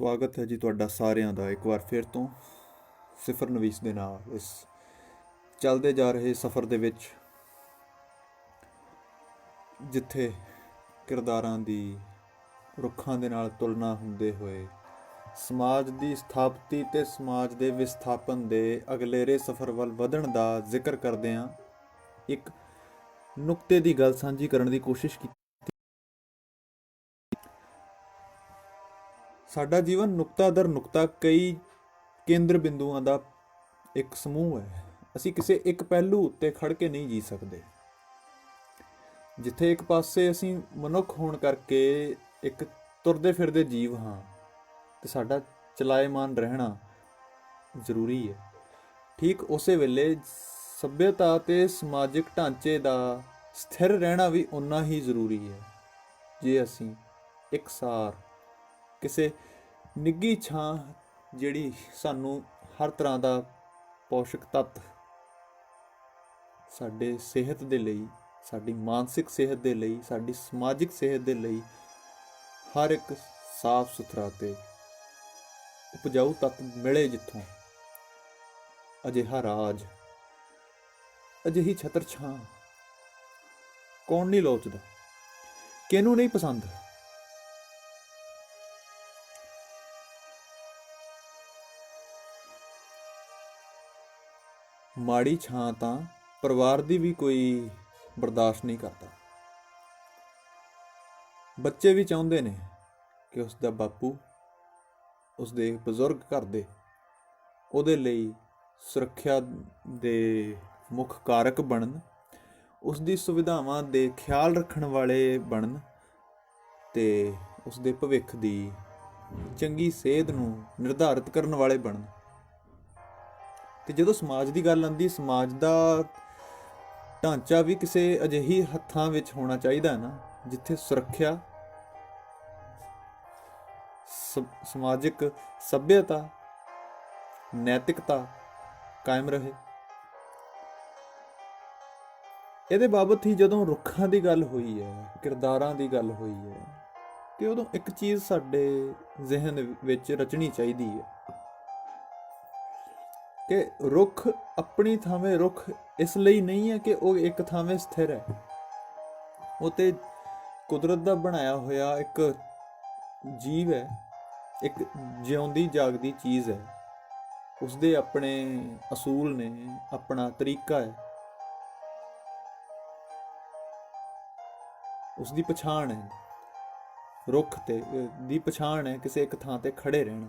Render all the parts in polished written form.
ਸਵਾਗਤ ਹੈ ਜੀ ਤੁਹਾਡਾ ਸਾਰਿਆਂ ਦਾ ਇੱਕ ਵਾਰ ਫਿਰ ਤੋਂ ਸਿਫਰ ਨਵੀਸ ਦੇ ਨਾਲ ਇਸ ਚੱਲਦੇ ਜਾ ਰਹੇ ਸਫ਼ਰ ਦੇ ਵਿੱਚ, ਜਿੱਥੇ ਕਿਰਦਾਰਾਂ ਦੀ ਰੁੱਖਾਂ ਦੇ ਨਾਲ ਤੁਲਨਾ ਹੁੰਦੇ ਹੋਏ ਸਮਾਜ ਦੀ ਸਥਾਪਤੀ ਤੇ ਸਮਾਜ ਦੇ ਵਿਸਥਾਪਨ ਦੇ ਅਗਲੇਰੇ ਸਫ਼ਰ ਵੱਲ ਵਧਣ ਦਾ ਜ਼ਿਕਰ ਕਰਦਿਆਂ ਇੱਕ ਨੁਕਤੇ ਦੀ ਗੱਲ ਸਾਂਝੀ ਕਰਨ ਦੀ ਕੋਸ਼ਿਸ਼ ਕੀਤੀ। ਸਾਡਾ ਜੀਵਨ ਨੁਕਤਾ ਦਰ ਨੁਕਤਾ ਕਈ ਕੇਂਦਰ ਬਿੰਦੂਆਂ ਦਾ ਇੱਕ ਸਮੂਹ ਹੈ। ਅਸੀਂ ਕਿਸੇ ਇੱਕ ਪਹਿਲੂ ਉੱਤੇ ਖੜ ਕੇ ਨਹੀਂ ਜੀ ਸਕਦੇ। ਜਿੱਥੇ ਇੱਕ ਪਾਸੇ ਅਸੀਂ ਮਨੁੱਖ ਹੋਣ ਕਰਕੇ ਇੱਕ ਤੁਰਦੇ ਫਿਰਦੇ ਜੀਵ ਹਾਂ ਤੇ ਸਾਡਾ ਚਲਾਏਮਾਨ ਰਹਿਣਾ ਜ਼ਰੂਰੀ ਹੈ, ਠੀਕ ਉਸੇ ਵੇਲੇ ਸੱਭਿਅਤਾ ਤੇ ਸਮਾਜਿਕ ਢਾਂਚੇ ਦਾ ਸਥਿਰ ਰਹਿਣਾ ਵੀ ਓਨਾ ਹੀ ਜ਼ਰੂਰੀ ਹੈ। ਜੇ ਅਸੀਂ ਇੱਕਸਾਰ ਕਿਸੇ ਨਿੱਘੀ ਛਾਂ ਜਿਹੜੀ ਸਾਨੂੰ ਹਰ ਤਰ੍ਹਾਂ ਦਾ ਪੋਸ਼ਕ ਤੱਤ ਸਾਡੇ ਸਿਹਤ ਦੇ ਲਈ, ਸਾਡੀ ਮਾਨਸਿਕ ਸਿਹਤ ਦੇ ਲਈ, ਸਾਡੀ ਸਮਾਜਿਕ ਸਿਹਤ ਦੇ ਲਈ ਹਰ ਇੱਕ ਸਾਫ ਸੁਥਰਾ ਤੇ ਉਪਜਾਊ ਤੱਤ ਮਿਲੇ, ਜਿੱਥੋਂ ਅਜਿਹਾ ਰਾਜ, ਅਜਿਹੀ ਛਤਰ ਛਾਂ ਕੌਣ ਨਹੀਂ ਲੋਚਦਾ, ਕਿਹਨੂੰ ਨਹੀਂ ਪਸੰਦ। ਮਾੜੀ ਛਾਂ ਤਾਂ ਪਰਿਵਾਰ ਦੀ ਵੀ ਕੋਈ ਬਰਦਾਸ਼ਤ ਨਹੀਂ ਕਰਦਾ। ਬੱਚੇ ਵੀ ਚਾਹੁੰਦੇ ਨੇ ਕਿ ਉਸ ਦਾ ਬਾਪੂ, ਉਸ ਦੇ ਬਜ਼ੁਰਗ ਘਰ ਦੇ ਉਹਦੇ ਲਈ ਸੁਰੱਖਿਆ ਦੇ ਮੁੱਖ ਕਾਰਕ ਬਣਨ, ਉਸ ਦੀ ਸੁਵਿਧਾਵਾਂ ਦੇ ਖਿਆਲ ਰੱਖਣ ਵਾਲੇ ਬਣਨ ਤੇ ਉਸ ਦੇ ਭਵਿੱਖ ਦੀ ਚੰਗੀ ਸੇਧ ਨੂੰ ਨਿਰਧਾਰਿਤ ਕਰਨ ਵਾਲੇ ਬਣਨ। ਤੇ ਜਦੋਂ ਸਮਾਜ ਦੀ ਗੱਲ ਆਉਂਦੀ, ਸਮਾਜ ਦਾ ਢਾਂਚਾ ਵੀ ਕਿਸੇ ਅਜਿਹੀ ਹੱਥਾਂ ਵਿੱਚ ਹੋਣਾ ਚਾਹੀਦਾ ਨਾ, ਜਿੱਥੇ ਸੁਰੱਖਿਆ, ਸਮਾਜਿਕ ਸੱਭਿਅਤਾ, ਨੈਤਿਕਤਾ ਕਾਇਮ ਰਹੇ। ਇਹਦੇ ਬਾਬਤ ਹੀ ਜਦੋਂ ਰੁੱਖਾਂ ਦੀ ਗੱਲ ਹੋਈ ਹੈ, ਕਿਰਦਾਰਾਂ ਦੀ ਗੱਲ ਹੋਈ ਹੈ, ਤੇ ਉਦੋਂ ਇੱਕ ਚੀਜ਼ ਸਾਡੇ ਜ਼ਿਹਨ ਵਿੱਚ ਰਚਣੀ ਚਾਹੀਦੀ ਹੈ ਕਿ ਰੁੱਖ ਆਪਣੀ ਥਾਵੇਂ ਰੁੱਖ ਇਸ ਲਈ ਨਹੀਂ ਹੈ ਕਿ ਉਹ ਇੱਕ ਥਾਵੇਂ ਸਥਿਰ ਹੈ। ਉਹ ਤੇ ਕੁਦਰਤ ਦਾ ਬਣਾਇਆ ਹੋਇਆ ਇੱਕ ਜੀਵ ਹੈ, ਇੱਕ ਜਿਉਂਦੀ ਜਾਗਦੀ ਚੀਜ਼ ਹੈ। ਉਸਦੇ ਆਪਣੇ ਅਸੂਲ ਨੇ, ਆਪਣਾ ਤਰੀਕਾ ਹੈ, ਉਸਦੀ ਪਛਾਣ ਹੈ। ਰੁੱਖ ਤੇ ਦੀ ਪਛਾਣ ਹੈ ਕਿਸੇ ਇੱਕ ਥਾਂ ਤੇ ਖੜੇ ਰਹਿਣਾ।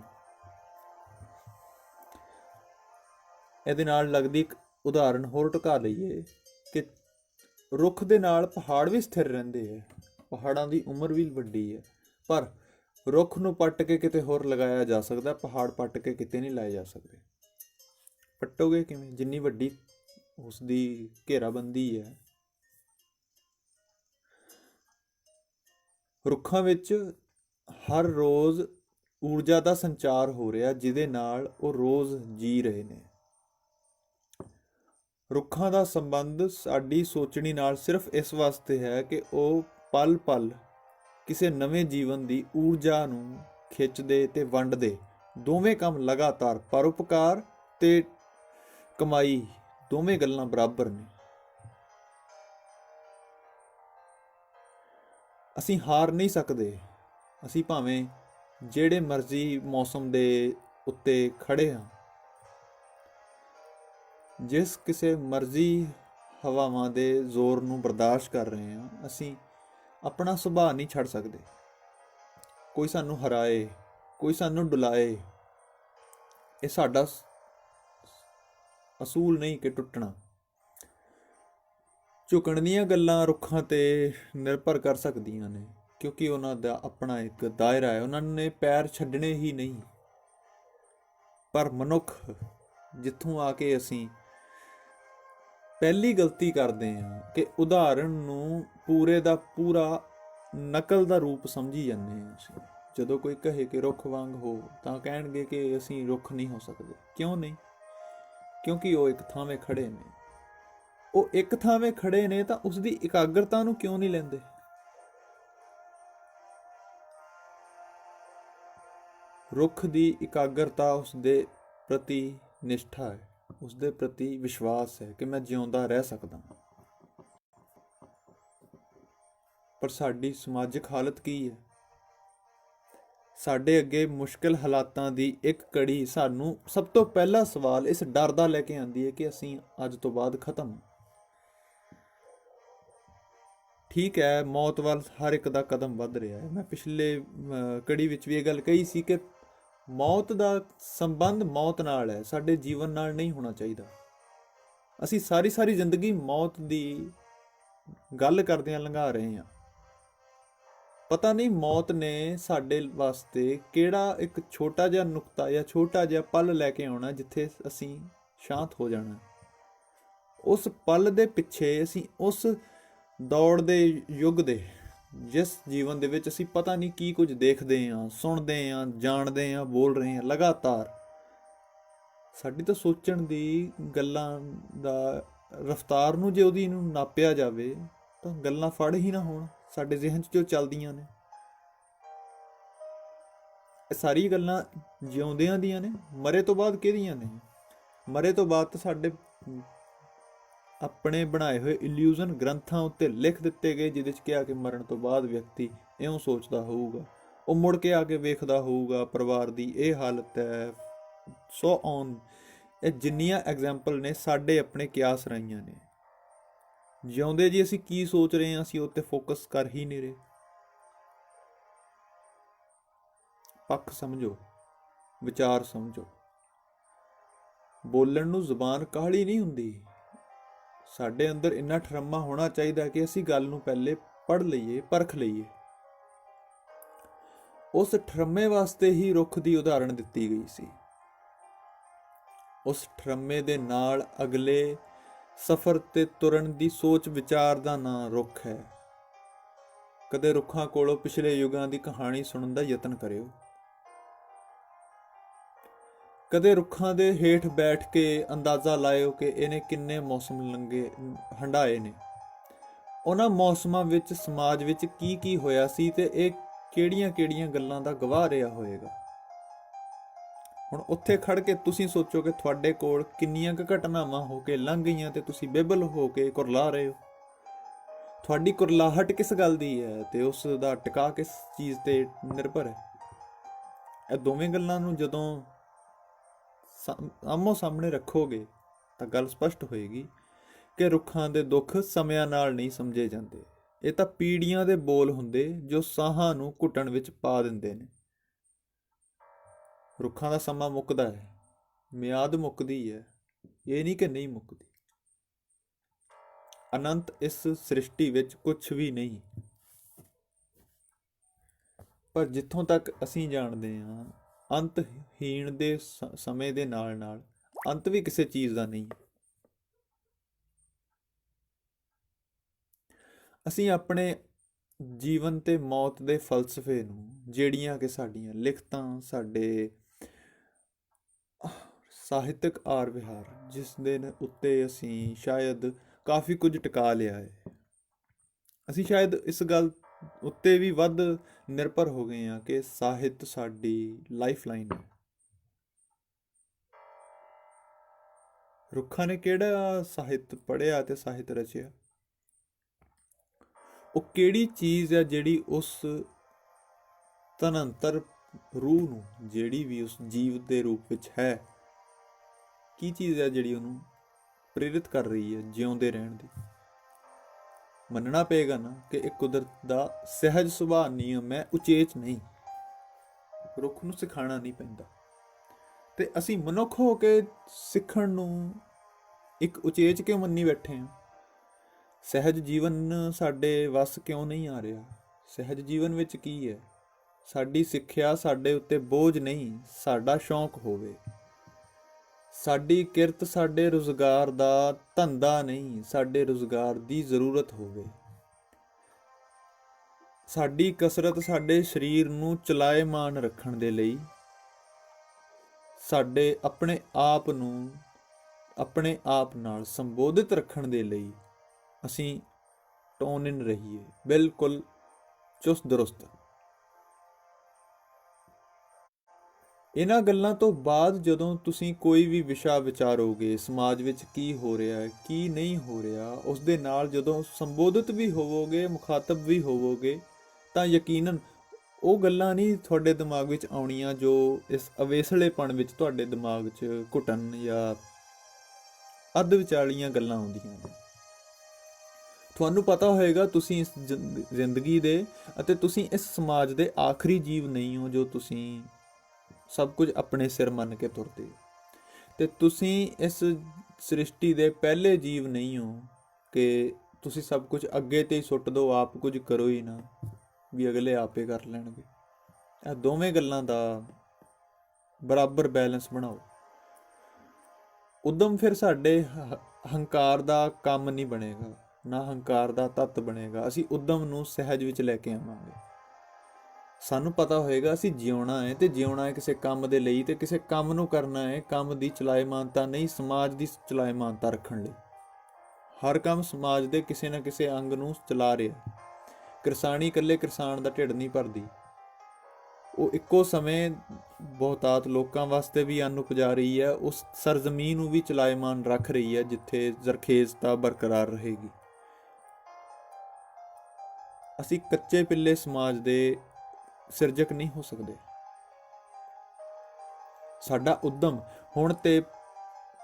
ਇਹਦੇ ਨਾਲ ਲੱਗਦੀ ਇੱਕ ਉਦਾਹਰਨ ਹੋਰ ਟੁਕਾ ਲਈਏ ਕਿ ਰੁੱਖ ਦੇ ਨਾਲ ਪਹਾੜ ਵੀ ਸਥਿਰ ਰਹਿੰਦੇ ਹੈ, ਪਹਾੜਾਂ ਦੀ ਉਮਰ ਵੀ ਵੱਡੀ ਹੈ, ਪਰ ਰੁੱਖ ਨੂੰ ਪੱਟ ਕੇ ਕਿਤੇ ਹੋਰ ਲਗਾਇਆ ਜਾ ਸਕਦਾ, ਪਹਾੜ ਪੱਟ ਕੇ ਕਿਤੇ ਨਹੀਂ ਲਾਏ ਜਾ ਸਕਦੇ। ਪੱਟੋਗੇ ਕਿਵੇਂ? ਜਿੰਨੀ ਵੱਡੀ ਉਸਦੀ ਘੇਰਾਬੰਦੀ ਹੈ। ਰੁੱਖਾਂ ਵਿੱਚ ਹਰ ਰੋਜ਼ ਊਰਜਾ ਦਾ ਸੰਚਾਰ ਹੋ ਰਿਹਾ, ਜਿਹਦੇ ਨਾਲ ਉਹ ਰੋਜ਼ ਜੀ ਰਹੇ ਨੇ। ਰੁੱਖਾਂ ਦਾ ਸੰਬੰਧ ਸਾਡੀ ਸੋਚਣੀ ਨਾਲ ਸਿਰਫ ਇਸ ਵਾਸਤੇ ਹੈ ਕਿ ਉਹ ਪਲ ਪਲ ਕਿਸੇ ਨਵੇਂ ਜੀਵਨ ਦੀ ਊਰਜਾ ਨੂੰ ਖਿੱਚਦੇ ਤੇ ਵੰਡਦੇ। ਦੋਵੇਂ ਕੰਮ ਲਗਾਤਾਰ, ਪਰਉਪਕਾਰ ਤੇ ਕਮਾਈ, ਦੋਵੇਂ ਗੱਲਾਂ ਬਰਾਬਰ ਨੇ। ਅਸੀਂ ਹਾਰ ਨਹੀਂ ਸਕਦੇ। ਅਸੀਂ ਭਾਵੇਂ ਜਿਹੜੇ ਮਰਜ਼ੀ ਮੌਸਮ ਦੇ ਉੱਤੇ ਖੜੇ ਹਾਂ, ਜਿਸ ਕਿਸੇ ਮਰਜ਼ੀ ਹਵਾਵਾਂ ਦੇ ਜ਼ੋਰ ਨੂੰ ਬਰਦਾਸ਼ਤ ਕਰ ਰਹੇ ਹਾਂ, ਅਸੀਂ ਆਪਣਾ ਸੁਭਾਅ ਨਹੀਂ ਛੱਡ ਸਕਦੇ। ਕੋਈ ਸਾਨੂੰ ਹਰਾਏ, ਕੋਈ ਸਾਨੂੰ ਡੁਲਾਏ, ਇਹ ਸਾਡਾ ਅਸੂਲ ਨਹੀਂ ਕਿ ਟੁੱਟਣਾ। ਝੁਕਣ ਦੀਆਂ ਗੱਲਾਂ ਰੁੱਖਾਂ ਤੇ ਨਿਰਭਰ ਕਰ ਸਕਦੀਆਂ ਨੇ, ਕਿਉਂਕਿ ਉਹਨਾਂ ਦਾ ਆਪਣਾ ਇੱਕ ਦਾਇਰਾ ਹੈ, ਉਹਨਾਂ ਨੇ ਪੈਰ ਛੱਡਣੇ ਹੀ ਨਹੀਂ। ਪਰ ਮਨੁੱਖ ਜਿੱਥੋਂ ਆ ਕੇ ਅਸੀਂ ਪਹਿਲੀ ਗਲਤੀ ਕਰਦੇ ਹਾਂ ਕਿ ਉਦਾਹਰਣ ਨੂੰ ਪੂਰੇ ਦਾ ਪੂਰਾ ਨਕਲ ਦਾ ਰੂਪ ਸਮਝੀ ਜਾਂਦੇ ਹਾਂ। ਅਸੀਂ ਜਦੋਂ ਕੋਈ ਕਹੇ ਕਿ ਰੁੱਖ ਵਾਂਗ ਹੋ, ਤਾਂ ਕਹਿਣਗੇ ਕਿ ਅਸੀਂ ਰੁੱਖ ਨਹੀਂ ਹੋ ਸਕਦੇ। ਕਿਉਂ ਨਹੀਂ? ਕਿਉਂਕਿ ਉਹ ਇੱਕ ਥਾਵੇਂ ਖੜੇ ਨੇ। ਉਹ ਇੱਕ ਥਾਵੇਂ ਖੜੇ ਨੇ ਤਾਂ ਉਸਦੀ ਇਕਾਗਰਤਾ ਨੂੰ ਕਿਉਂ ਨਹੀਂ ਲੈਂਦੇ? ਰੁੱਖ ਦੀ ਇਕਾਗਰਤਾ ਉਸ ਦੇ ਪ੍ਰਤੀ ਨਿਸ਼ਠਾ ਹੈ, ਉਸ ਦੇ ਪ੍ਰਤੀ ਵਿਸ਼ਵਾਸ ਹੈ ਕਿ ਮੈਂ ਜਿਉਂਦਾ ਰਹਿ ਸਕਦਾ। ਪਰ ਸਾਡੀ ਸਮਾਜਿਕ ਹਾਲਤ ਕੀ ਹੈ? ਸਾਡੇ ਅੱਗੇ ਮੁਸ਼ਕਿਲ ਹਾਲਾਤਾਂ ਦੀ ਇੱਕ ਕੜੀ ਸਾਨੂੰ ਸਭ ਤੋਂ ਪਹਿਲਾ ਸਵਾਲ ਇਸ ਡਰ ਦਾ ਲੈ ਕੇ ਆਉਂਦੀ ਹੈ ਕਿ ਅਸੀਂ ਅੱਜ ਤੋਂ ਬਾਅਦ ਖਤਮ। ਠੀਕ ਹੈ, ਮੌਤ ਵੱਲ ਹਰ ਇੱਕ ਦਾ ਕਦਮ ਵੱਧ ਰਿਹਾ ਹੈ। ਮੈਂ ਪਿਛਲੇ ਕੜੀ ਵਿੱਚ ਵੀ ਇਹ ਗੱਲ ਕਹੀ ਸੀ ਕਿ ਮੌਤ ਦਾ ਸੰਬੰਧ ਮੌਤ ਨਾਲ ਹੈ, ਸਾਡੇ ਜੀਵਨ ਨਾਲ ਨਹੀਂ ਹੋਣਾ ਚਾਹੀਦਾ। ਅਸੀਂ ਸਾਰੀ ਜ਼ਿੰਦਗੀ ਮੌਤ ਦੀ ਗੱਲ ਕਰਦਿਆਂ ਲੰਘਾ ਰਹੇ ਹਾਂ। ਪਤਾ ਨਹੀਂ ਮੌਤ ਨੇ ਸਾਡੇ ਵਾਸਤੇ ਕਿਹੜਾ ਇੱਕ ਛੋਟਾ ਜਿਹਾ ਨੁਕਤਾ ਜਾਂ ਛੋਟਾ ਜਿਹਾ ਪਲ ਲੈ ਕੇ ਆਉਣਾ ਜਿੱਥੇ ਅਸੀਂ ਸ਼ਾਂਤ ਹੋ ਜਾਣਾ। ਉਸ ਪਲ ਦੇ ਪਿੱਛੇ ਅਸੀਂ ਉਸ ਦੌੜ ਦੇ ਯੁੱਗ ਦੇ ਜਿਸ ਜੀਵਨ ਦੇ ਵਿੱਚ ਅਸੀਂ ਪਤਾ ਨਹੀਂ ਕੀ ਕੁਝ ਦੇਖਦੇ ਹਾਂ, ਸੁਣਦੇ ਹਾਂ, ਜਾਣਦੇ ਹਾਂ, ਬੋਲ ਰਹੇ ਹਾਂ ਲਗਾਤਾਰ। ਸਾਡੀ ਤਾਂ ਸੋਚਣ ਦੀ ਗੱਲਾਂ ਦਾ ਰਫ਼ਤਾਰ ਨੂੰ ਜੇ ਉਹਦੀ ਨੂੰ ਨਾਪਿਆ ਜਾਵੇ ਤਾਂ ਗੱਲਾਂ ਫੜ ਹੀ ਨਾ ਹੋਣ ਸਾਡੇ ਜ਼ਿਹਨ 'ਚ ਜੋ ਚੱਲਦੀਆਂ ਨੇ। ਇਹ ਸਾਰੀ ਗੱਲਾਂ ਜਿਉਂਦਿਆਂ ਦੀਆਂ ਨੇ, ਮਰੇ ਤੋਂ ਬਾਅਦ ਕਿਹਦੀਆਂ ਨੇ? ਮਰੇ ਤੋਂ ਬਾਅਦ ਤਾਂ ਸਾਡੇ ਆਪਣੇ ਬਣਾਏ ਹੋਏ ਇਲਿਊਜ਼ਨ ਗ੍ਰੰਥਾਂ ਉੱਤੇ ਲਿਖ ਦਿੱਤੇ ਗਏ, ਜਿਹਦੇ 'ਚ ਕਿਹਾ ਕਿ ਮਰਨ ਤੋਂ ਬਾਅਦ ਵਿਅਕਤੀ ਇਉਂ ਸੋਚਦਾ ਹੋਊਗਾ, ਉਹ ਮੁੜ ਕੇ ਆ ਕੇ ਵੇਖਦਾ ਹੋਊਗਾ ਪਰਿਵਾਰ ਦੀ ਇਹ ਹਾਲਤ ਹੈ, ਸੋ ਔਨ। ਇਹ ਜਿੰਨੀਆਂ ਐਗਜ਼ਾਮਪਲ ਨੇ ਸਾਡੇ ਆਪਣੇ ਕਿਆਸ ਰਾਹੀਆਂ ਨੇ। ਜਿਉਂਦੇ ਜੀ ਅਸੀਂ ਕੀ ਸੋਚ ਰਹੇ ਹਾਂ, ਅਸੀਂ ਉਹ 'ਤੇ ਫੋਕਸ ਕਰ ਹੀ ਨਹੀਂ ਰਹੇ। ਪੱਖ ਸਮਝੋ, ਵਿਚਾਰ ਸਮਝੋ। ਬੋਲਣ ਨੂੰ ਜ਼ੁਬਾਨ ਕਾਹਲੀ ਨਹੀਂ ਹੁੰਦੀ। ਸਾਡੇ ਅੰਦਰ ਇੰਨਾ ਠਰਮਾ ਹੋਣਾ ਚਾਹੀਦਾ ਕਿ ਅਸੀਂ ਗੱਲ ਨੂੰ ਪਹਿਲੇ ਪੜ੍ਹ ਲਈਏ, ਪਰਖ ਲਈਏ। ਉਸ ਠਰਮੇ ਵਾਸਤੇ ਹੀ ਰੁੱਖ ਦੀ ਉਦਾਹਰਣ ਦਿੱਤੀ ਗਈ ਸੀ। ਉਸ ਠਰਮੇ ਦੇ ਨਾਲ ਅਗਲੇ ਸਫ਼ਰ ਤੇ ਤੁਰਨ ਦੀ ਸੋਚ ਵਿਚਾਰ ਦਾ ਨਾਂ ਰੁੱਖ ਹੈ। ਕਦੇ ਰੁੱਖਾਂ ਕੋਲੋਂ ਪਿਛਲੇ ਯੁੱਗਾਂ ਦੀ ਕਹਾਣੀ ਸੁਣਨ ਦਾ ਯਤਨ ਕਰਿਓ। ਕਦੇ ਰੁੱਖਾਂ ਦੇ ਹੇਠ ਬੈਠ ਕੇ ਅੰਦਾਜ਼ਾ ਲਾਇਓ ਕਿ ਇਹਨੇ ਕਿੰਨੇ ਮੌਸਮ ਹੰਢਾਏ ਨੇ। ਉਹਨਾਂ ਮੌਸਮਾਂ ਵਿੱਚ ਸਮਾਜ ਵਿੱਚ ਕੀ ਕੀ ਹੋਇਆ ਸੀ ਤੇ ਇਹ ਕਿਹੜੀਆਂ ਗੱਲਾਂ ਦਾ ਗਵਾਹ ਰਿਹਾ ਹੋਏਗਾ। ਹੁਣ ਉੱਥੇ ਖੜ ਕੇ ਤੁਸੀਂ ਸੋਚੋ ਕਿ ਤੁਹਾਡੇ ਕੋਲ ਕਿੰਨੀਆਂ ਕੁ ਘਟਨਾਵਾਂ ਹੋ ਕੇ ਲੰਘ ਗਈਆਂ ਤੇ ਤੁਸੀਂ ਬੇਬਲ ਹੋ ਕੇ ਕੁਰਲਾ ਰਹੇ ਹੋ। ਤੁਹਾਡੀ ਕੁਰਲਾਹਟ ਕਿਸ ਗੱਲ ਦੀ ਹੈ ਤੇ ਉਸ ਦਾ ਟਿਕਾ ਕਿਸ ਚੀਜ਼ ਤੇ ਨਿਰਭਰ ਹੈ। ਇਹ ਦੋਵੇਂ ਗੱਲਾਂ ਨੂੰ ਜਦੋਂ ਆਮੋ ਸਾਹਮਣੇ ਰੱਖੋਗੇ ਤਾਂ ਗੱਲ ਸਪਸ਼ਟ ਹੋਏਗੀ ਕਿ ਰੁੱਖਾਂ ਦੇ ਦੁੱਖ ਸਮਿਆਂ ਨਾਲ ਨਹੀਂ ਸਮਝੇ ਜਾਂਦੇ। ਇਹ ਤਾਂ ਪੀੜ੍ਹੀਆਂ ਦੇ ਬੋਲ ਹੁੰਦੇ ਜੋ ਸਾਹਾਂ ਨੂੰ ਘੁੱਟਣ ਵਿੱਚ ਪਾ ਦਿੰਦੇ ਨੇ। ਰੁੱਖਾਂ ਦਾ ਸਮਾਂ ਮੁੱਕਦਾ ਹੈ, ਮਿਆਦ ਮੁੱਕਦੀ ਹੈ, ਇਹ ਨਹੀਂ ਕਿ ਨਹੀਂ ਮੁੱਕਦੀ। ਅਨੰਤ ਇਸ ਸ੍ਰਿਸ਼ਟੀ ਵਿੱਚ ਕੁਝ ਵੀ ਨਹੀਂ। ਪਰ ਜਿੱਥੋਂ ਤੱਕ ਅਸੀਂ ਜਾਣਦੇ ਹਾਂ, ਅੰਤਹੀਣ ਦੇ ਸਮੇਂ ਦੇ ਨਾਲ ਨਾਲ ਅੰਤ ਵੀ ਕਿਸੇ ਚੀਜ਼ ਦਾ ਨਹੀਂ। ਅਸੀਂ ਆਪਣੇ ਜੀਵਨ ਤੇ ਮੌਤ ਦੇ ਫਲਸਫੇ ਨੂੰ, ਜਿਹੜੀਆਂ ਕਿ ਸਾਡੀਆਂ ਲਿਖਤਾਂ, ਸਾਡੇ ਸਾਹਿਤਕ ਆਰ ਵਿਹਾਰ, ਜਿਸ ਦੇ ਉੱਤੇ ਅਸੀਂ ਸ਼ਾਇਦ ਕਾਫੀ ਕੁਝ ਟਿਕਾ ਲਿਆ ਹੈ, ਅਸੀਂ ਸ਼ਾਇਦ ਇਸ ਗੱਲ ਉੱਤੇ ਵੀ ਵੱਧ ਨਿਰਭਰ ਹੋ ਗਏ ਹਾਂ ਕਿ ਸਾਹਿਤ ਸਾਡੀ ਲਾਈਫ ਲਾਈਨ ਹੈ। ਰੁੱਖਾਂ ਨੇ ਕਿਹੜਾ ਸਾਹਿਤ ਪੜ੍ਹਿਆ ਤੇ ਸਾਹਿਤ ਰਚਿਆ? ਉਹ ਕਿਹੜੀ ਚੀਜ਼ ਹੈ ਜਿਹੜੀ ਉਸ ਧਨੰਤਰ ਰੂਹ ਨੂੰ, ਜਿਹੜੀ ਵੀ ਉਸ ਜੀਵ ਦੇ ਰੂਪ ਵਿੱਚ ਹੈ, ਕੀ ਚੀਜ਼ ਹੈ ਜਿਹੜੀ ਉਹਨੂੰ ਪ੍ਰੇਰਿਤ ਕਰ ਰਹੀ ਹੈ ਜਿਉਂਦੇ ਰਹਿਣ ਦੀ? ਮੰਨਣਾ ਪਏਗਾ ਨਾ ਕਿ ਇਹ ਕੁਦਰਤ ਦਾ ਸਹਿਜ ਸੁਭਾਅ ਨਿਯਮ ਹੈ, ਉਚੇਚ ਨਹੀਂ। ਰੁੱਖ ਨੂੰ ਸਿਖਾਉਣਾ ਨਹੀਂ ਪੈਂਦਾ ਤੇ ਅਸੀਂ ਮਨੁੱਖ ਹੋ ਕੇ ਸਿੱਖਣ ਨੂੰ ਇੱਕ ਉਚੇਚ ਕਿਉਂ ਮੰਨੀ ਬੈਠੇ ਹਾਂ? ਸਹਿਜ ਜੀਵਨ ਸਾਡੇ ਵੱਸ ਕਿਉਂ ਨਹੀਂ ਆ ਰਿਹਾ? ਸਹਿਜ ਜੀਵਨ ਵਿੱਚ ਕੀ ਹੈ? ਸਾਡੀ ਸਿੱਖਿਆ ਸਾਡੇ ਉੱਤੇ ਬੋਝ ਨਹੀਂ, ਸਾਡਾ ਸ਼ੌਂਕ ਹੋਵੇ। ਸਾਡੀ ਕਿਰਤ ਸਾਡੇ ਰੁਜ਼ਗਾਰ ਦਾ ਧੰਦਾ ਨਹੀਂ, ਸਾਡੇ ਰੁਜ਼ਗਾਰ ਦੀ ਜ਼ਰੂਰਤ ਹੋਵੇ। ਸਾਡੀ ਕਸਰਤ ਸਾਡੇ ਸਰੀਰ ਨੂੰ ਚਲਾਏਮਾਨ ਰੱਖਣ ਦੇ ਲਈ, ਸਾਡੇ ਆਪਣੇ ਆਪ ਨੂੰ ਆਪਣੇ ਆਪ ਨਾਲ ਸੰਬੋਧਿਤ ਰੱਖਣ ਦੇ ਲਈ ਅਸੀਂ ਟੋਨ ਇਨ ਰਹੀਏ, ਬਿਲਕੁਲ ਚੁਸਤ ਦਰੁਸਤ। ਇਹਨਾਂ ਗੱਲਾਂ ਤੋਂ ਬਾਅਦ ਜਦੋਂ ਤੁਸੀਂ ਕੋਈ ਵੀ ਵਿਸ਼ਾ ਵਿਚਾਰੋਗੇ, ਸਮਾਜ ਵਿੱਚ ਕੀ ਹੋ ਰਿਹਾ ਹੈ ਕੀ ਨਹੀਂ ਹੋ ਰਿਹਾ, ਉਸ ਦੇ ਨਾਲ ਜਦੋਂ ਸੰਬੋਧਿਤ ਵੀ ਹੋਵੋਗੇ, ਮੁਖਾਤਬ ਵੀ ਹੋਵੋਗੇ, ਤਾਂ ਯਕੀਨਨ ਉਹ ਗੱਲਾਂ ਨਹੀਂ ਤੁਹਾਡੇ ਦਿਮਾਗ ਵਿੱਚ ਆਉਣੀਆਂ ਜੋ ਇਸ ਅਵੇਸਲੇਪਣ ਵਿੱਚ ਤੁਹਾਡੇ ਦਿਮਾਗ 'ਚ ਘੁਟਨ ਜਾਂ ਅੱਧ ਵਿਚਾਲੀਆਂ ਗੱਲਾਂ ਆਉਂਦੀਆਂ ਨੇ। ਤੁਹਾਨੂੰ ਪਤਾ ਹੋਏਗਾ ਤੁਸੀਂ ਇਸ ਜ਼ਿੰਦਗੀ ਦੇ ਅਤੇ ਤੁਸੀਂ ਇਸ ਸਮਾਜ ਦੇ ਆਖਰੀ ਜੀਵ ਨਹੀਂ ਹੋ ਜੋ ਤੁਸੀਂ ਸਭ ਕੁਝ ਆਪਣੇ ਸਿਰ ਮੰਨ ਕੇ ਤੁਰਦੇ ਹੋ, ਤੇ ਤੁਸੀਂ ਇਸ ਸ੍ਰਿਸ਼ਟੀ ਦੇ ਪਹਿਲੇ ਜੀਵ ਨਹੀਂ ਹੋ ਕਿ ਤੁਸੀਂ ਸਭ ਕੁਝ ਅੱਗੇ ਤੇ ਹੀ ਸੁੱਟ ਦਿਓ, ਆਪ ਕੁਝ ਕਰੋ ਹੀ ਨਾ, ਵੀ ਅਗਲੇ ਆਪੇ ਕਰ ਲੈਣਗੇ। ਇਹ ਦੋਵੇਂ ਗੱਲਾਂ ਦਾ ਬਰਾਬਰ ਬੈਲੈਂਸ ਬਣਾਓ। ਉਦਮ ਫਿਰ ਸਾਡੇ ਹੰਕਾਰ ਦਾ ਕੰਮ ਨਹੀਂ ਬਣੇਗਾ, ਨਾ ਹੰਕਾਰ ਦਾ ਤੱਤ ਬਣੇਗਾ। ਅਸੀਂ ਉਦਮ ਨੂੰ ਸਹਿਜ ਵਿੱਚ ਲੈ ਕੇ ਆਵਾਂਗੇ। ਸਾਨੂੰ ਪਤਾ ਹੋਏਗਾ ਅਸੀਂ ਜਿਉਣਾ ਹੈ, ਤੇ ਜਿਉਣਾ ਹੈ ਕਿਸੇ ਕੰਮ ਦੇ ਲਈ, ਤੇ ਕਿਸੇ ਕੰਮ ਨੂੰ ਕਰਨਾ ਹੈ ਕੰਮ ਦੀ ਚਲਾਇਮਾਨਤਾ ਨਹੀਂ, ਸਮਾਜ ਦੀ ਚਲਾਇਮਾਨਤਾ ਰੱਖਣ ਲਈ। ਹਰ ਕੰਮ ਸਮਾਜ ਦੇ ਕਿਸੇ ਨਾ ਕਿਸੇ ਅੰਗ ਨੂੰ ਚਲਾ ਰਿਹਾ। ਕਿਰਸਾਨੀ ਇਕੱਲੇ ਕਿਸਾਨ ਦਾ ਢਿੱਡ ਨਹੀਂ ਭਰਦੀ, ਉਹ ਇੱਕੋ ਸਮੇਂ ਬਹੁਤਾਤ ਲੋਕਾਂ ਵਾਸਤੇ ਵੀ ਅੰਨ ਉਪਜਾ ਰਹੀ ਹੈ, ਉਸ ਸਰਜ਼ਮੀਨ ਨੂੰ ਵੀ ਚਲਾਇਮਾਨ ਰੱਖ ਰਹੀ ਹੈ ਜਿੱਥੇ ਜ਼ਰਖੇਜ਼ਤਾ ਬਰਕਰਾਰ ਰਹੇਗੀ। ਅਸੀਂ ਕੱਚੇ ਪਿੱਲੇ ਸਮਾਜ ਦੇ ਸਿਰਜਕ ਨਹੀਂ ਹੋ ਸਕਦੇ। ਸਾਡਾ ਉਦਮ ਹੁਣ ਤੇ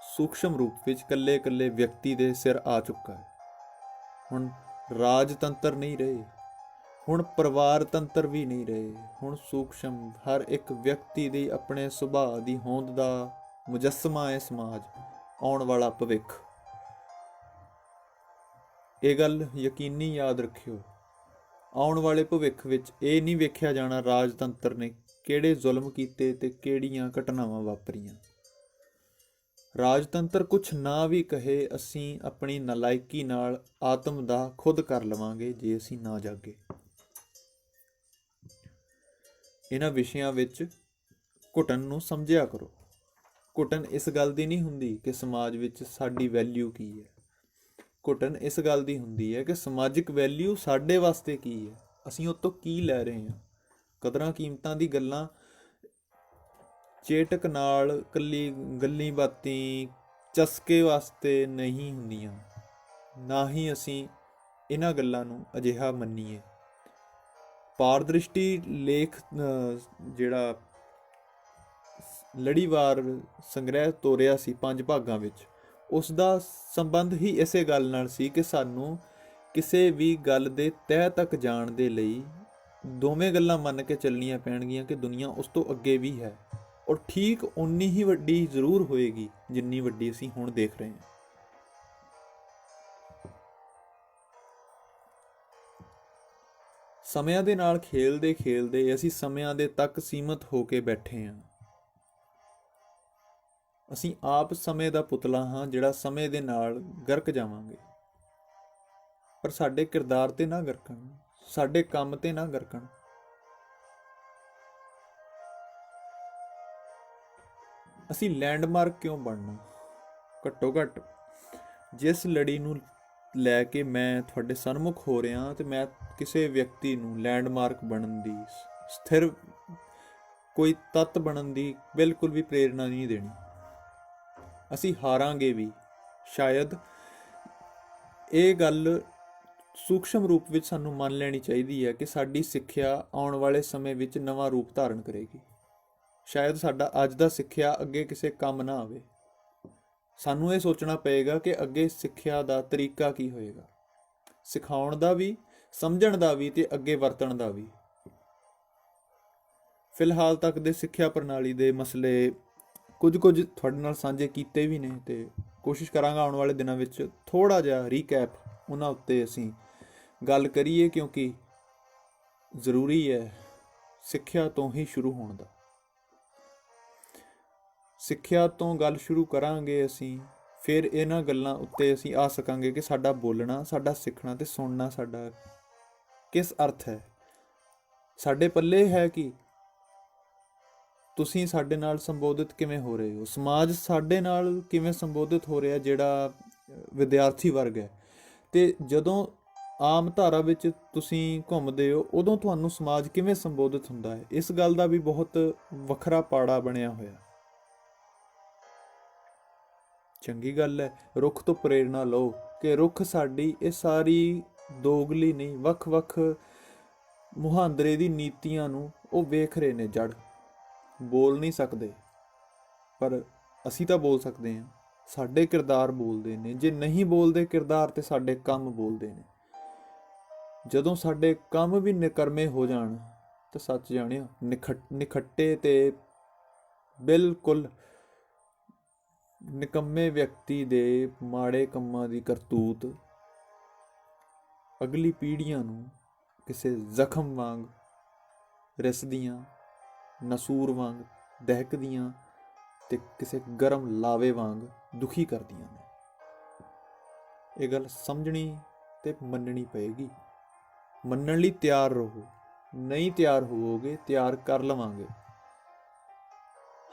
ਸੂਖਸ਼ਮ ਰੂਪ ਵਿੱਚ ਇਕੱਲੇ ਵਿਅਕਤੀ ਦੇ ਸਿਰ ਆ ਚੁੱਕਾ ਹੈ। ਹੁਣ ਰਾਜਤੰਤਰ ਨਹੀਂ ਰਹੇ, ਹੁਣ ਪਰਿਵਾਰ ਤੰਤਰ ਵੀ ਨਹੀਂ ਰਹੇ, ਹੁਣ ਸੂਖਸ਼ਮ ਹਰ ਇੱਕ ਵਿਅਕਤੀ ਦੀ ਆਪਣੇ ਸੁਭਾਅ ਦੀ ਹੋਂਦ ਦਾ ਮੁਜੱਸਮਾ ਹੈ ਸਮਾਜ, ਆਉਣ ਵਾਲਾ ਭਵਿੱਖ। ਇਹ ਗੱਲ ਯਕੀਨੀ ਯਾਦ ਰੱਖਿਓ, ਆਉਣ ਵਾਲੇ ਭਵਿੱਖ ਵਿੱਚ ਇਹ ਨਹੀਂ ਵੇਖਿਆ ਜਾਣਾ ਰਾਜਤੰਤਰ ਨੇ ਕਿਹੜੇ ਜ਼ੁਲਮ ਕੀਤੇ ਤੇ ਕਿਹੜੀਆਂ ਘਟਨਾਵਾਂ ਵਾਪਰੀਆਂ। ਰਾਜਤੰਤਰ ਕੁਛ ਨਾ ਵੀ ਕਹੇ, ਅਸੀਂ ਆਪਣੀ ਨਲਾਇਕੀ ਨਾਲ ਆਤਮ ਦਾ ਖੁਦ ਕਰ ਲਵਾਂਗੇ ਜੇ ਅਸੀਂ ਨਾ ਜਾਗੇ। ਇਹਨਾਂ ਵਿਸ਼ਿਆਂ ਵਿੱਚ ਘੁਟਨ ਨੂੰ ਸਮਝਿਆ ਕਰੋ। ਘੁਟਨ ਇਸ ਗੱਲ ਦੀ ਨਹੀਂ ਹੁੰਦੀ ਕਿ ਸਮਾਜ ਵਿੱਚ ਸਾਡੀ ਵੈਲਿਊ ਕੀ ਹੈ। ਘੁਟਨ ਇਸ ਗੱਲ ਦੀ ਹੁੰਦੀ ਹੈ ਕਿ ਸਮਾਜਿਕ ਵੈਲਿਊ ਸਾਡੇ ਵਾਸਤੇ ਕੀ ਹੈ, ਅਸੀਂ ਉਹ ਤੋਂ ਕੀ ਲੈ ਰਹੇ ਹਾਂ। ਕਦਰਾਂ ਕੀਮਤਾਂ ਦੀ ਗੱਲਾਂ ਚੇਟਕ ਨਾਲ ਇਕੱਲੀ ਗੱਲੀ ਬਾਤੀ ਚਸਕੇ ਵਾਸਤੇ ਨਹੀਂ ਹੁੰਦੀਆਂ, ਨਾ ਹੀ ਅਸੀਂ ਇਹਨਾਂ ਗੱਲਾਂ ਨੂੰ ਅਜਿਹਾ ਮੰਨੀਏ। ਪਾਰਦ੍ਰਿਸ਼ਟੀ ਲੇਖ ਜਿਹੜਾ ਲੜੀਵਾਰ ਸੰਗ੍ਰਹਿ ਤੋਰਿਆ ਸੀ 5 ਭਾਗਾਂ ਵਿੱਚ, ਉਸ ਦਾ ਸੰਬੰਧ ਹੀ ਇਸੇ ਗੱਲ ਨਾਲ ਸੀ ਕਿ ਸਾਨੂੰ ਕਿਸੇ ਵੀ ਗੱਲ ਦੇ ਤਹਿ ਤੱਕ ਜਾਣ ਦੇ ਲਈ ਦੋਵੇਂ ਗੱਲਾਂ ਮੰਨ ਕੇ ਚੱਲਣੀਆਂ ਪੈਣਗੀਆਂ ਕਿ ਦੁਨੀਆ ਉਸ ਤੋਂ ਅੱਗੇ ਵੀ ਹੈ, ਔਰ ਠੀਕ ਉਨੀ ਹੀ ਵੱਡੀ ਜ਼ਰੂਰ ਹੋਏਗੀ ਜਿੰਨੀ ਵੱਡੀ ਅਸੀਂ ਹੁਣ ਦੇਖ ਰਹੇ ਹਾਂ। ਸਮਿਆਂ ਦੇ ਨਾਲ ਖੇਲਦੇ ਖੇਲਦੇ ਅਸੀਂ ਸਮਿਆਂ ਦੇ ਤੱਕ ਸੀਮਤ ਹੋ ਕੇ ਬੈਠੇ ਹਾਂ। ਅਸੀਂ ਆਪ ਸਮੇਂ ਦਾ ਪੁਤਲਾ ਹਾਂ ਜਿਹੜਾ ਸਮੇਂ ਦੇ ਨਾਲ ਗਰਕ ਜਾਵਾਂਗੇ। ਪਰ ਸਾਡੇ ਕਿਰਦਾਰ ਤੇ ਨਾ ਗਰਕਣ, ਸਾਡੇ ਕੰਮ ਤੇ ਨਾ ਗਰਕਣ। ਅਸੀਂ ਲੈਂਡਮਾਰਕ ਕਿਉਂ ਬਣਨਾ? ਘੱਟੋ ਘੱਟ ਜਿਸ ਲੜੀ ਨੂੰ ਲੈ ਕੇ ਮੈਂ ਤੁਹਾਡੇ ਸਨਮੁਖ ਹੋ ਰਿਹਾ ਤੇ ਮੈਂ ਕਿਸੇ ਵਿਅਕਤੀ ਨੂੰ ਲੈਂਡਮਾਰਕ ਬਣਨ ਦੀ, ਸਥਿਰ ਕੋਈ ਤੱਤ ਬਣਨ ਦੀ ਬਿਲਕੁਲ ਵੀ ਪ੍ਰੇਰਨਾ ਨਹੀਂ ਦੇਣੀ। ਅਸੀਂ ਹਾਰਾਂਗੇ ਵੀ ਸ਼ਾਇਦ। ਇਹ ਗੱਲ ਸੂਖਸ਼ਮ ਰੂਪ ਵਿੱਚ ਸਾਨੂੰ ਮੰਨ ਲੈਣੀ ਚਾਹੀਦੀ ਹੈ ਕਿ ਸਾਡੀ ਸਿੱਖਿਆ ਆਉਣ ਵਾਲੇ ਸਮੇਂ ਵਿੱਚ ਨਵਾਂ ਰੂਪ ਧਾਰਨ ਕਰੇਗੀ। ਸ਼ਾਇਦ ਸਾਡਾ ਅੱਜ ਦਾ ਸਿੱਖਿਆ ਅੱਗੇ ਕਿਸੇ ਕੰਮ ਨਾ ਆਵੇ। ਸਾਨੂੰ ਇਹ ਸੋਚਣਾ ਪਏਗਾ ਕਿ ਅੱਗੇ ਸਿੱਖਿਆ ਦਾ ਤਰੀਕਾ ਕੀ ਹੋਏਗਾ, ਸਿਖਾਉਣ ਦਾ ਵੀ, ਸਮਝਣ ਦਾ ਵੀ ਤੇ ਅੱਗੇ ਵਰਤਣ ਦਾ ਵੀ। ਫਿਲਹਾਲ ਤੱਕ ਦੇ ਸਿੱਖਿਆ ਪ੍ਰਣਾਲੀ ਦੇ ਮਸਲੇ ਕੁਝ ਤੁਹਾਡੇ ਨਾਲ ਸਾਂਝੇ ਕੀਤੇ ਵੀ ਨੇ, ਤੇ ਕੋਸ਼ਿਸ਼ ਕਰਾਂਗਾ ਆਉਣ ਵਾਲੇ ਦਿਨਾਂ ਵਿੱਚ ਥੋੜ੍ਹਾ ਜਿਹਾ ਰੀਕੈਪ ਉਹਨਾਂ ਉੱਤੇ ਅਸੀਂ ਗੱਲ ਕਰੀਏ, ਕਿਉਂਕਿ ਜ਼ਰੂਰੀ ਹੈ ਸਿੱਖਿਆ ਤੋਂ ਹੀ ਸ਼ੁਰੂ ਹੋਣ ਦਾ। ਸਿੱਖਿਆ ਤੋਂ ਗੱਲ ਸ਼ੁਰੂ ਕਰਾਂਗੇ ਅਸੀਂ, ਫਿਰ ਇਹਨਾਂ ਗੱਲਾਂ ਉੱਤੇ ਅਸੀਂ ਆ ਸਕਾਂਗੇ ਕਿ ਸਾਡਾ ਬੋਲਣਾ, ਸਾਡਾ ਸਿੱਖਣਾ ਤੇ ਸੁਣਨਾ ਸਾਡਾ ਕਿਸ ਅਰਥ ਹੈ। ਸਾਡੇ ਪੱਲੇ ਹੈ ਕਿ ਤੁਸੀਂ ਸਾਡੇ ਨਾਲ ਸੰਬੋਧਿਤ ਕਿਵੇਂ ਹੋ ਰਹੇ ਹੋ, ਸਮਾਜ ਸਾਡੇ ਨਾਲ ਕਿਵੇਂ ਸੰਬੋਧਿਤ ਹੋ ਰਿਹਾ, ਜਿਹੜਾ ਵਿਦਿਆਰਥੀ ਵਰਗ ਹੈ। ਤੇ ਜਦੋਂ ਆਮ ਧਾਰਾ ਵਿੱਚ ਤੁਸੀਂ ਘੁੰਮਦੇ ਹੋ, ਉਦੋਂ ਤੁਹਾਨੂੰ ਸਮਾਜ ਕਿਵੇਂ ਸੰਬੋਧਿਤ ਹੁੰਦਾ ਹੈ, ਇਸ ਗੱਲ ਦਾ ਵੀ ਬਹੁਤ ਵੱਖਰਾ ਪਾੜਾ ਬਣਿਆ ਹੋਇਆ। ਚੰਗੀ ਗੱਲ ਹੈ, ਰੁੱਖ ਤੋਂ ਪ੍ਰੇਰਣਾ ਲਓ ਕਿ ਰੁੱਖ ਸਾਡੀ ਇਹ ਸਾਰੀ ਦੋਗਲੀ ਨਹੀਂ, ਵੱਖ-ਵੱਖ ਮੁਹਾਂਦਰੇ ਦੀ ਨੀਤੀਆਂ ਨੂੰ ਉਹ ਵੇਖ ਰਹੇ ਨੇ। ਜੜ ਬੋਲ ਨਹੀਂ ਸਕਦੇ, ਪਰ ਅਸੀਂ ਤਾਂ ਬੋਲ ਸਕਦੇ ਹਾਂ। ਸਾਡੇ ਕਿਰਦਾਰ ਬੋਲਦੇ ਨੇ, ਜੇ ਨਹੀਂ ਬੋਲਦੇ ਕਿਰਦਾਰ ਤੇ ਸਾਡੇ ਕੰਮ ਬੋਲਦੇ ਨੇ। ਜਦੋਂ ਸਾਡੇ ਕੰਮ ਵੀ ਨਿਕਰਮੇ ਹੋ ਜਾਣ ਤਾਂ ਸੱਚ ਜਾਣਿਓ, ਨਿਖੱਟੇ ਤੇ ਬਿਲਕੁਲ ਨਿਕੰਮੇ ਵਿਅਕਤੀ ਦੇ ਮਾੜੇ ਕੰਮਾਂ ਦੀ ਕਰਤੂਤ ਅਗਲੀ ਪੀੜ੍ਹੀਆਂ ਨੂੰ ਕਿਸੇ ਜ਼ਖਮ ਵਾਂਗ ਰਿਸਦੀਆਂ, ਨਸੂਰ ਵਾਂਗ ਦਹਿਕਦੀਆਂ ਤੇ ਕਿਸੇ ਗਰਮ ਲਾਵੇ ਵਾਂਗ ਦੁਖੀ ਕਰਦੀਆਂ ਨੇ। ਇਹ ਗੱਲ ਸਮਝਣੀ ਤੇ ਮੰਨਣੀ ਪਏਗੀ। ਮੰਨਣ ਲਈ ਤਿਆਰ ਰਹੋ, ਨਹੀਂ ਤਿਆਰ ਹੋਵੋਗੇ ਤਿਆਰ ਕਰ ਲਵਾਂਗੇ।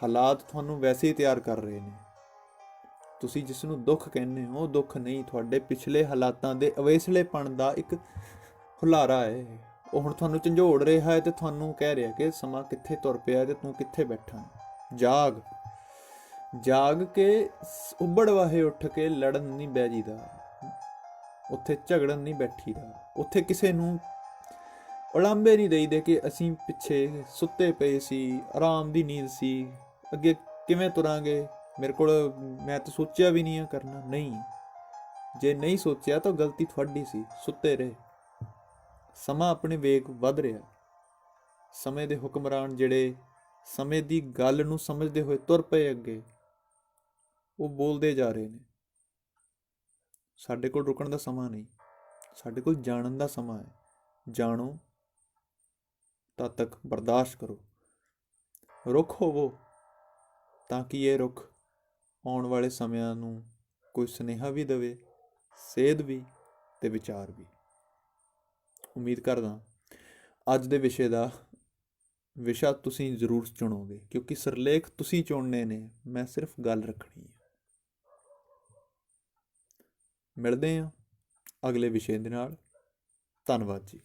ਹਾਲਾਤ ਤੁਹਾਨੂੰ ਵੈਸੇ ਹੀ ਤਿਆਰ ਕਰ ਰਹੇ ਨੇ। ਤੁਸੀਂ ਜਿਸ ਨੂੰ ਦੁੱਖ ਕਹਿੰਦੇ ਹੋ, ਉਹ ਦੁੱਖ ਨਹੀਂ, ਤੁਹਾਡੇ ਪਿਛਲੇ ਹਾਲਾਤਾਂ ਦੇ ਅਵੇਸਲੇਪਣ ਦਾ ਇੱਕ ਹੁਲਾਰਾ ਹੈ। ਉਹ ਹੁਣ ਤੁਹਾਨੂੰ ਝੰਜੋੜ ਰਿਹਾ ਹੈ ਤੇ ਤੁਹਾਨੂੰ ਕਹਿ ਰਿਹਾ ਕਿ ਸਮਾਂ ਕਿੱਥੇ ਤੁਰ ਪਿਆ ਤੇ ਤੂੰ ਕਿੱਥੇ ਬੈਠਾ। ਜਾਗ ਜਾਗ ਕੇ ਉੱਬੜ ਵਾਹੇ ਉੱਠ ਕੇ ਲੜਨ ਨਹੀਂ ਬਹਿ ਜੀਦਾ, ਉੱਥੇ ਝਗੜਨ ਨਹੀਂ ਬੈਠੀਦਾ, ਉੱਥੇ ਕਿਸੇ ਨੂੰ ਉਲਾਂਭੇ ਨਹੀਂ ਦੇਈਦੇ ਕਿ ਅਸੀਂ ਪਿੱਛੇ ਸੁੱਤੇ ਪਏ ਸੀ, ਆਰਾਮ ਦੀ ਨੀਂਦ ਸੀ, ਅੱਗੇ ਕਿਵੇਂ ਤੁਰਾਂਗੇ, ਮੇਰੇ ਕੋਲ ਮੈਂ ਤਾਂ ਸੋਚਿਆ ਵੀ ਨਹੀਂ ਆ ਕਰਨਾ। ਨਹੀਂ, ਜੇ ਨਹੀਂ ਸੋਚਿਆ ਤਾਂ ਗਲਤੀ ਤੁਹਾਡੀ ਸੀ, ਸੁੱਤੇ ਰਹੇ। ਸਮਾਂ ਆਪਣੇ ਵੇਗ ਵੱਧ ਰਿਹਾ। ਸਮੇਂ ਦੇ ਹੁਕਮਰਾਨ ਜਿਹੜੇ ਸਮੇਂ ਦੀ ਗੱਲ ਨੂੰ ਸਮਝਦੇ ਹੋਏ ਤੁਰ ਪਏ ਅੱਗੇ, ਉਹ ਬੋਲਦੇ ਜਾ ਰਹੇ ਨੇ। ਸਾਡੇ ਕੋਲ ਰੁਕਣ ਦਾ ਸਮਾਂ ਨਹੀਂ, ਸਾਡੇ ਕੋਲ ਜਾਣਨ ਦਾ ਸਮਾਂ ਹੈ। ਜਾਣੋ, ਤਦ ਤੱਕ ਬਰਦਾਸ਼ਤ ਕਰੋ। ਰੁੱਖ ਹੋਵੋ ਤਾਂ ਕਿ ਇਹ ਰੁੱਖ ਆਉਣ ਵਾਲੇ ਸਮਿਆਂ ਨੂੰ ਕੋਈ ਸੁਨੇਹਾ ਵੀ ਦੇਵੇ, ਸੇਧ ਵੀ ਤੇ ਵਿਚਾਰ ਵੀ। ਉਮੀਦ ਕਰਦਾ ਅੱਜ ਦੇ ਵਿਸ਼ਾ ਤੁਸੀਂ ਜ਼ਰੂਰ ਚੁਣੋਗੇ, ਕਿਉਂਕਿ ਸਿਰਲੇਖ ਤੁਸੀਂ ਚੁਣਨੇ ਨੇ, ਮੈਂ ਸਿਰਫ ਗੱਲ ਰੱਖਣੀ ਹੈ। ਮਿਲਦੇ ਹਾਂ ਅਗਲੇ ਵਿਸ਼ੇ ਦੇ ਨਾਲ। ਧੰਨਵਾਦ ਜੀ।